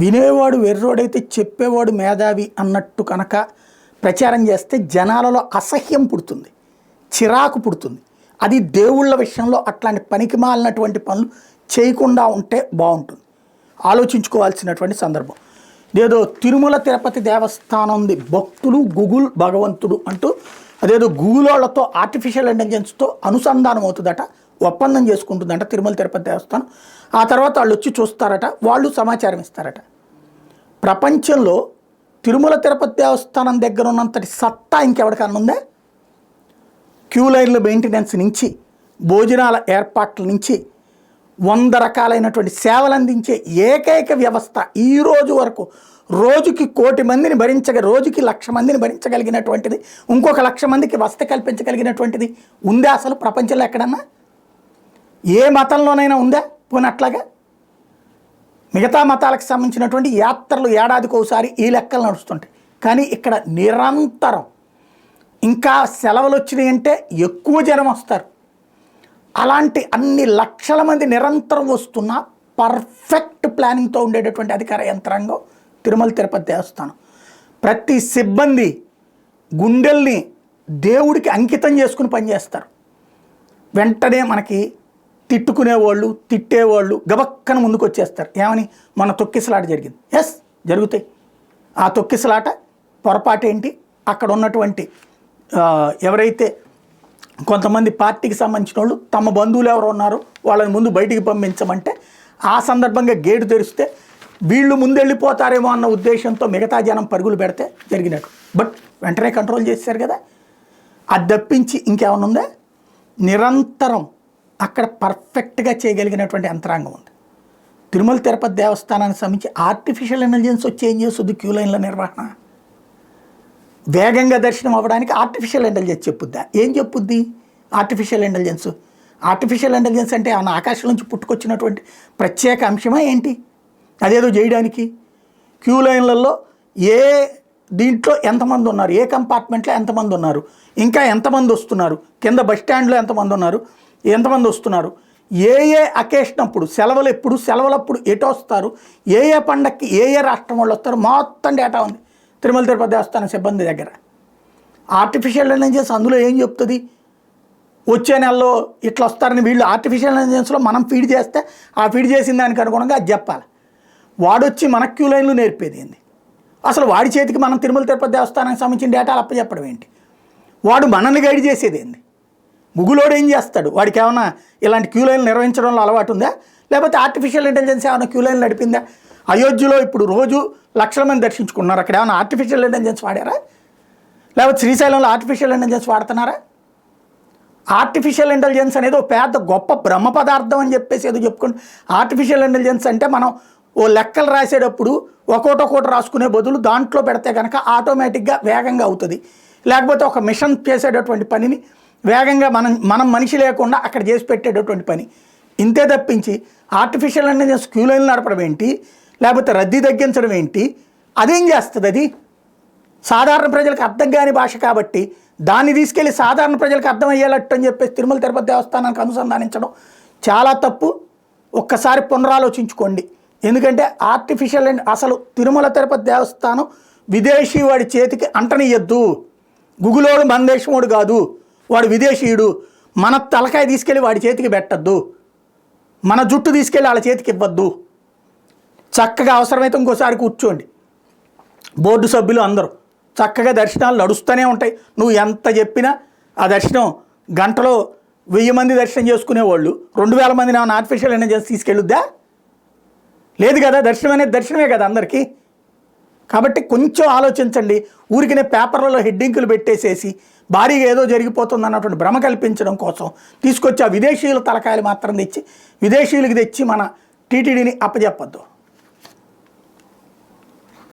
వినేవాడు వెర్రోడైతే చెప్పేవాడు మేధావి అన్నట్టు కనుక ప్రచారం చేస్తే జనాలలో అసహ్యం పుడుతుంది, చిరాకు పుడుతుంది. అది దేవుళ్ళ విషయంలో అట్లాంటి పనికిమాలినటువంటి పనులు చేయకుండా ఉంటే బాగుంటుంది. ఆలోచించుకోవాల్సినటువంటి సందర్భం. ఏదో తిరుమల తిరుపతి దేవస్థానం ఉంది, భక్తులు గూగుల్ భగవంతుడు అంటూ అదేదో గూగుల్ వాళ్ళతో ఆర్టిఫిషియల్ ఇంటెలిజెన్స్తో అనుసంధానం అవుతుందట, ఒప్పందం చేసుకుంటుందంట తిరుమల తిరుపతి దేవస్థానం. ఆ తర్వాత వాళ్ళు వచ్చి చూస్తారట, వాళ్ళు సమాచారం ఇస్తారట. ప్రపంచంలో తిరుమల తిరుపతి దేవస్థానం దగ్గర ఉన్నంతటి సత్తా ఇంకెవరికన్నా ఉందా? క్యూ లైన్ల మెయింటెనెన్స్ నుంచి, భోజనాల ఏర్పాట్ల నుంచి, 100 రకాలైనటువంటి సేవలు అందించే ఏకైక వ్యవస్థ ఈ రోజు వరకు రోజుకి 1,000,000 మందిని రోజుకి 1,00,000 మందిని భరించగలిగినటువంటిది, ఇంకొక 1,00,000 మందికి వసతి కల్పించగలిగినటువంటిది ఉందా అసలు ప్రపంచంలో ఎక్కడన్నా? ఏ మతంలోనైనా ఉందా? పోనీ అట్లాగా మిగతా మతాలకు సంబంధించినటువంటి యాత్రలు ఏడాదికి ఒకసారి ఈ లెక్కలు నడుస్తుంటాయి, కానీ ఇక్కడ నిరంతరం ఇంకా సెలవులు వచ్చినాయి అంటే ఎక్కువ జనం వస్తారు. అలాంటి అన్ని లక్షల మంది నిరంతరం వస్తున్న పర్ఫెక్ట్ ప్లానింగ్తో ఉండేటటువంటి అధికార యంత్రాంగం తిరుమల తిరుపతి దేవస్థానం. ప్రతి సిబ్బంది గుండెల్ని దేవుడికి అంకితం చేసుకుని పనిచేస్తారు. వెంటనే మనకి తిట్టుకునేవాళ్ళు, తిట్టేవాళ్ళు గబక్కన ముందుకు వచ్చేస్తారు. ఏమని? మన తొక్కిసలాట జరిగింది. ఎస్, జరుగుతాయి. ఆ తొక్కిసలాట పొరపాటు ఏంటి? అక్కడ ఉన్నటువంటి ఎవరైతే కొంతమంది పార్టీకి సంబంధించిన వాళ్ళు తమ బంధువులు ఎవరు ఉన్నారో వాళ్ళని ముందు బయటికి పంపించమంటే ఆ సందర్భంగా గేటు తెరిస్తే వీళ్ళు ముందెళ్ళిపోతారేమో అన్న ఉద్దేశంతో మిగతా జనం పరుగులు పెడితే జరిగినట్టు. బట్ వెంటనే కంట్రోల్ చేశారు కదా. అది తప్పించి ఇంకేమైనా ఉందా? నిరంతరం అక్కడ పర్ఫెక్ట్గా చేయగలిగినటువంటి యంత్రాంగం ఉంది. తిరుమల తిరుపతి దేవస్థానానికి సంబంధించి ఆర్టిఫిషియల్ ఇంటెలిజెన్స్ వచ్చి ఏం చేస్తుంది? క్యూ లైన్ల నిర్వహణ వేగంగా దర్శనం అవ్వడానికి ఆర్టిఫిషియల్ ఇంటెలిజెన్స్ చెప్పుద్దా? ఏం చెప్పుద్ది ఆర్టిఫిషియల్ ఇంటెలిజెన్స్? ఆర్టిఫిషియల్ ఇంటెలిజెన్స్ అంటే ఏమన్నా ఆకాశం నుంచి పుట్టుకొచ్చినటువంటి ప్రత్యేక అంశమా ఏంటి? అదేదో చేయడానికి క్యూ లైన్లలో ఏ దీంట్లో ఎంతమంది ఉన్నారు, ఏ కంపార్ట్మెంట్లో ఎంతమంది ఉన్నారు, ఇంకా ఎంతమంది వస్తున్నారు, కింద బస్ స్టాండ్లో ఎంతమంది ఉన్నారు, ఎంతమంది వస్తున్నారు, ఏ అకేషన్ అప్పుడు, సెలవులప్పుడు ఎటు వస్తారు, ఏ పండక్కి ఏ రాష్ట్రం వాళ్ళు వస్తారు, మొత్తం డేటా ఉంది తిరుమల తిరుపతి దేవస్థానం సిబ్బంది దగ్గర. ఆర్టిఫిషియల్ ఇంటెలిజెన్స్ అందులో ఏం చెప్తుంది? వచ్చే నెలలో ఇట్లా వస్తారని వీళ్ళు ఆర్టిఫిషియల్ ఇంటెలిజెన్స్లో మనం ఫీడ్ చేస్తే ఆ ఫీడ్ చేసిన దానికి అనుగుణంగా అది చెప్పాలి. వాడొచ్చి మన క్యూ లైన్లు నేర్పేది ఏంది? అసలు వాడి చేతికి మనం తిరుమల తిరుపతి దేవస్థానానికి సంబంధించిన డేటాలు అప్పచెప్పడం ఏంటి? వాడు మనల్ని గైడ్ చేసేది ఏంది? గూగులోడు ఏం చేస్తాడు? వాడికి ఏమైనా ఇలాంటి క్యూ లైన్లు నిర్వహించడంలో అలవాటు ఉందా? లేకపోతే ఆర్టిఫిషియల్ ఇంటెలిజెన్స్ ఏమైనా క్యూ లైన్లు నడిపిందా? అయోధ్యలో ఇప్పుడు రోజు 1,00,000 మంది దర్శించుకున్నారు. అక్కడ ఏమైనా ఆర్టిఫిషియల్ ఇంటెలిజెన్స్ వాడారా? లేకపోతే శ్రీశైలంలో ఆర్టిఫిషియల్ ఇంటెలిజెన్స్ వాడుతున్నారా? ఆర్టిఫిషియల్ ఇంటెలిజెన్స్ అనేది ఒక పెద్ద గొప్ప బ్రహ్మ పదార్థం అని చెప్పేసి ఏదో చెప్పుకోండి. ఆర్టిఫిషియల్ ఇంటెలిజెన్స్ అంటే మనం ఓ లెక్కలు రాసేటప్పుడు ఒక్కోటి రాసుకునే బదులు దాంట్లో పెడితే కనుక ఆటోమేటిక్గా వేగంగా అవుతుంది. లేకపోతే ఒక మిషన్ చేసేటటువంటి పనిని వేగంగా మనం మనిషి లేకుండా అక్కడ చేసి పెట్టేటటువంటి పని. ఇంతే తప్పించి ఆర్టిఫిషియల్ ఇంటెలిజెన్స్ క్యూ లైన్లు నడపడం ఏంటి, లేకపోతే రద్దీ తగ్గించడం ఏంటి? అదేం చేస్తుంది? అది సాధారణ ప్రజలకు అర్థం కాని భాష కాబట్టి దాన్ని తీసుకెళ్ళి సాధారణ ప్రజలకు అర్థమయ్యేటట్టు అని చెప్పేసి తిరుమల తిరుపతి దేవస్థానానికి అనుసంధానించడం చాలా తప్పు. ఒక్కసారి పునరాలోచించుకోండి. ఎందుకంటే అసలు తిరుమల తిరుపతి దేవస్థానం విదేశీ వాడి చేతికి అంటనియద్దు. గుగులోడు మన దేశమోడు కాదు, వాడు విదేశీయుడు. మన తలకాయ తీసుకెళ్ళి వాడి చేతికి పెట్టద్దు, మన జుట్టు తీసుకెళ్ళి వాళ్ళ చేతికి ఇవ్వద్దు. చక్కగా అవసరమైతే ఇంకోసారి కూర్చోండి. బోర్డు సభ్యులు అందరూ చక్కగా దర్శనాలు నడుస్తూనే ఉంటాయి. నువ్వు ఎంత చెప్పినా ఆ దర్శనం గంటలో 1000 మంది దర్శనం చేసుకునేవాళ్ళు 2,000 మందిని ఏమైనా ఆర్టిఫిషియల్ ఇంటెలిజెన్స్ తీసుకెళ్ళుద్దా? లేదు కదా. దర్శనం అనేది దర్శనమే కదా అందరికీ. కాబట్టి కొంచెం ఆలోచించండి. ఊరికినే పేపర్లలో హెడ్డింకులు పెట్టేసేసి భారీగా ఏదో జరిగిపోతుంది అన్నటువంటి భ్రమ కల్పించడం కోసం తీసుకొచ్చి ఆ విదేశీయుల తలకాయలు మాత్రం తెచ్చి విదేశీయులకి తెచ్చి మన టీటీడీని అప్పచెప్పద్దు.